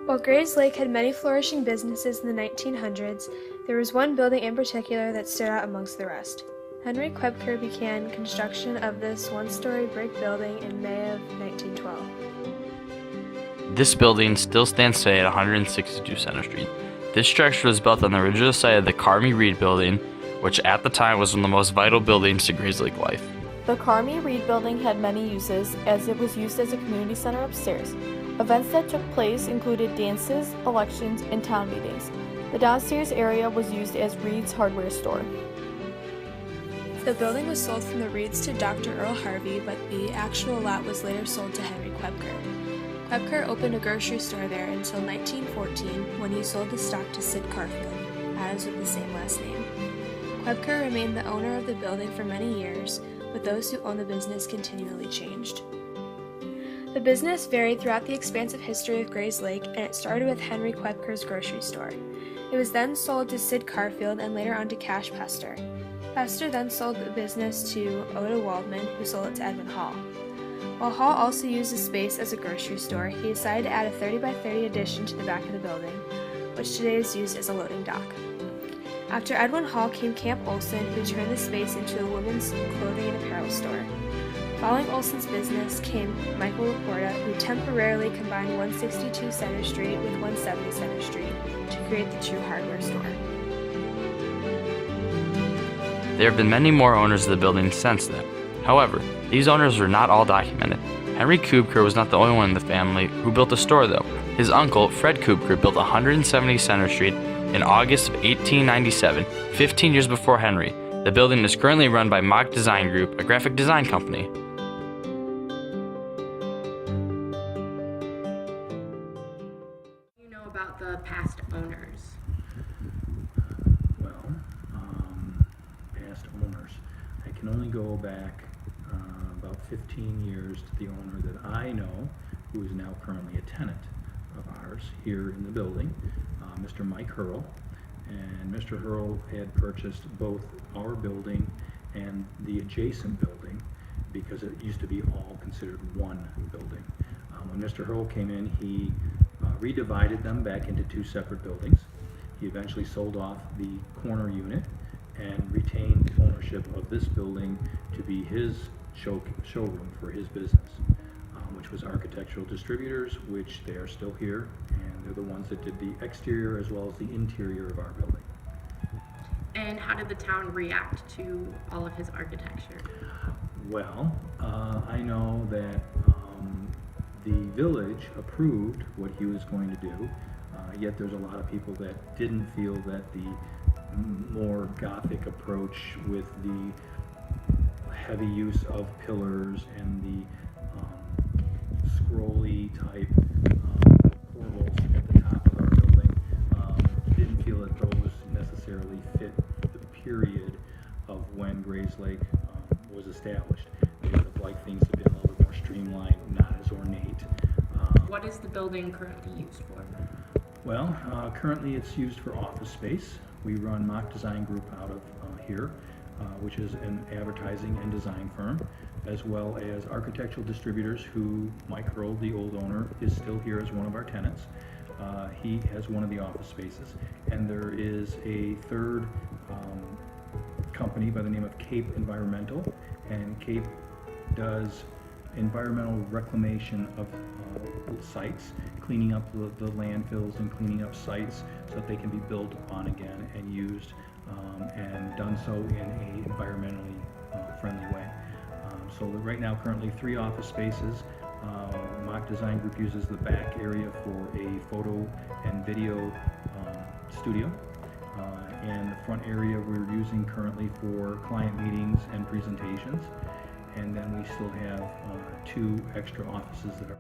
While Grays Lake had many flourishing businesses in the 1900s, there was one building in particular that stood out amongst the rest. Henry Kwebker began construction of this one-story brick building in May of 1912. This building still stands today at 162 Center Street. This structure was built on the original site of the Carmi Reed Building, which at the time was one of the most vital buildings to Grays Lake life. The Carmi Reed Building had many uses, as it was used as a community center upstairs. Events that took place included dances, elections, and town meetings. The downstairs area was used as Reed's hardware store. The building was sold from the Reeds to Dr. Earl Harvey, but the actual lot was later sold to Henry Kwebker. Kwebker opened a grocery store there until 1914, when he sold the stock to Sid Carfield, as with the same last name. Kwebker remained the owner of the building for many years, but those who owned the business continually changed. The business varied throughout the expansive history of Grays Lake, and it started with Henry Kwebker's grocery store. It was then sold to Sid Carfield and later on to Cash Pester. Pester then sold the business to Oda Waldman, who sold it to Edwin Hall. While Hall also used the space as a grocery store, he decided to add a 30 by 30 addition to the back of the building, which today is used as a loading dock. After Edwin Hall came Camp Olson, who turned the space into a women's clothing and apparel store. Following Olson's business came Michael Laporta, who temporarily combined 162 Center Street with 170 Center Street to create the True Hardware store. There have been many more owners of the building since then. However, these owners were not all documented. Henry Kwebker was not the only one in the family who built a store though. His uncle, Fred Kwebker, built 170 Center Street in August of 1897, 15 years before Henry. The building is currently run by Mock Design Group, a graphic design company. You know about the past owners? Past owners. I can only go back about 15 years to the owner that I know, who is now currently a tenant of ours here in the building, Mr. Mike Hurl. And Mr. Hurl had purchased both our building and the adjacent building because it used to be all considered one building. When Mr. Hurl came in, he redivided them back into two separate buildings. He eventually sold off the corner unit and retained ownership of this building to be his showroom for his business, which was Architectural Distributors, which they are still here, and they're the ones that did the exterior as well as the interior of our building. And how did the town react to all of his architecture? Well, I know that the village approved what he was going to do, yet there's a lot of people that didn't feel that the more Gothic approach with the heavy use of pillars and the scrolly type corbels at the top of our building, didn't feel that those necessarily fit the period of when Grays Lake was established. They would have liked things to be a little bit more streamlined, not as ornate. What is the building currently used for? Well, currently it's used for office space. We run Mock Design Group out of here, which is an advertising and design firm, as well as Architectural Distributors, who Mike Hurl, the old owner, is still here as one of our tenants. He has one of the office spaces, and there is a third company by the name of Cape Environmental, and Cape does environmental reclamation of sites, cleaning up the landfills and cleaning up sites so that they can be built upon again and used, and done so in an environmentally friendly way. So right now, currently 3 office spaces. Mock Design Group uses the back area for a photo and video studio, and the front area we're using currently for client meetings and presentations. And then we still have 2 extra offices that are